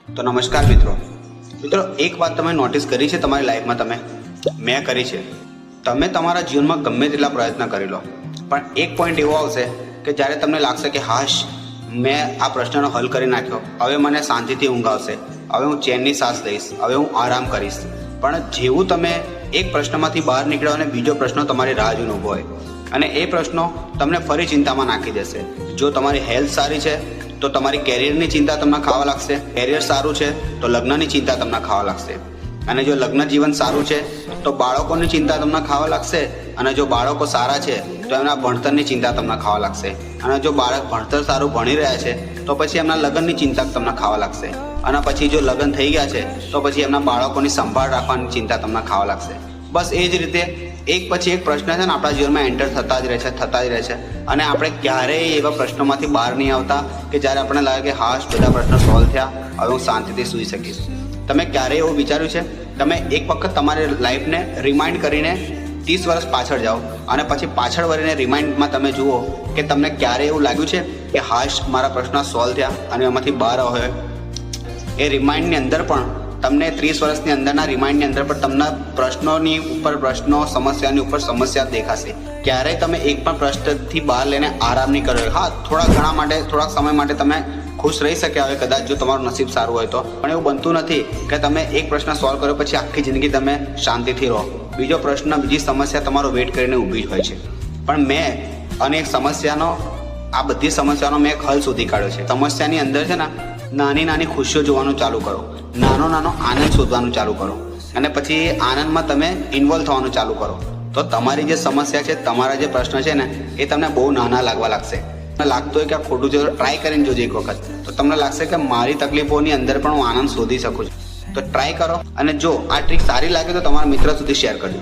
તો નમસ્કાર મિત્રો, એક વાત તમે નોટિસ કરી છે તમારી લાઈફમાં? મેં કરી છે. તમે તમારા જીવનમાં ગમે તેટલા પ્રયત્ન કરી લો, પણ એક પોઈન્ટ એવો આવશે કે જ્યારે તમને લાગશે કે હાશ, મેં આ પ્રશ્નનો હલ કરી નાખ્યો, હવે મને શાંતિથી ઊંઘ આવશે, હવે હું ચેનની શ્વાસ લઈશ, હવે હું આરામ કરીશ. પણ જેવું તમે એક પ્રશ્નમાંથી બહાર નીકળો અને બીજો પ્રશ્ન તમારી રાહ જોઈને ઊભો હોય, અને એ પ્રશ્નો તમને ફરી ચિંતામાં નાખી દેશે. જો તમારી હેલ્થ સારી છે તો તમારી કેરિયરની ચિંતા તમને ખાવા લાગશે, કેરિયર સારું છે તો લગ્નની ચિંતા તમને ખાવા લાગશે, અને જો લગ્ન જીવન સારું છે તો બાળકોની ચિંતા તમને ખાવા લાગશે, અને જો બાળકો સારા છે તો એમના ભણતરની ચિંતા તમને ખાવા લાગશે, અને જો બાળક ભણતર સારું ભણી રહ્યા છે તો પછી એમના લગ્નની ચિંતા તમને ખાવા લાગશે, અને પછી જો લગ્ન થઈ ગયા છે તો પછી એમના બાળકોની સંભાળ રાખવાની ચિંતા તમને ખાવા લાગશે. બસ એ જ રીતે એક પછી એક પ્રશ્ન છે ને આપણા જીવનમાં એન્ટર થતા જ રહે છે, અને આપણે ક્યારેય એવા પ્રશ્નોમાંથી બહાર નહીં આવતા કે જ્યારે આપણને લાગે કે હાશ, બધા પ્રશ્નો સોલ્વ થયા, હવે હું શાંતિથી સૂઈ શકીશ. તમે ક્યારેય એવું વિચાર્યું છે? તમે એક વખત તમારી લાઈફને રિમાઇન્ડ કરીને 30 વર્ષ પાછળ જાઓ અને પછી પાછળ વળીને રિમાઇન્ડમાં તમે જુઓ કે તમને ક્યારે એવું લાગ્યું છે કે હાશ, મારા પ્રશ્નો સોલ્વ થયા અને એમાંથી બહાર આવ્યો? એ રિમાઇન્ડની અંદર પણ તમને 30 વર્ષની અંદરના રિમાઇન્ડની અંદર પણ તમને પ્રશ્નોની ઉપર પ્રશ્નો, સમસ્યાની ઉપર સમસ્યા દેખાશે. ક્યારેય તમે એક પણ પ્રશ્નથી બહાર લઈને આરામ નહીં કર્યો. હા, થોડાક સમય માટે તમે ખુશ રહી શક્યા હોય કદાચ, જો તમારું નસીબ સારું હોય તો, પણ એવું બનતું નથી કે તમે એક પ્રશ્ન સોલ્વ કર્યો પછી આખી જિંદગી તમે શાંતિથી રહો. બીજો પ્રશ્ન, બીજી સમસ્યા તમારો વેઇટ કરીને ઊભી હોય છે. પણ મેં આ બધી સમસ્યાનો મેં એક હલ શોધી કાઢ્યો છે. સમસ્યાની અંદર છે ને નાની ખુશીઓ જોવાનું ચાલુ કરો, નાનો આનંદ શોધવાનું ચાલુ કરો, અને પછી આનંદમાં તમે ઇન્વોલ્વ થવાનું ચાલુ કરો, તો તમારી જે સમસ્યા છે, તમારા જે પ્રશ્ન છે ને, એ તમને બહુ નાના લાગવા લાગશે. તમને લાગતું હોય કે આ ખોટું છે, ટ્રાય કરીને જોજો એક વખત, તો તમને લાગશે કે મારી તકલીફોની અંદર પણ હું આનંદ શોધી શકું છું. તો ટ્રાય કરો, અને જો આ ટ્રીક સારી લાગે તો તમારા મિત્ર સુધી શેર કરજો.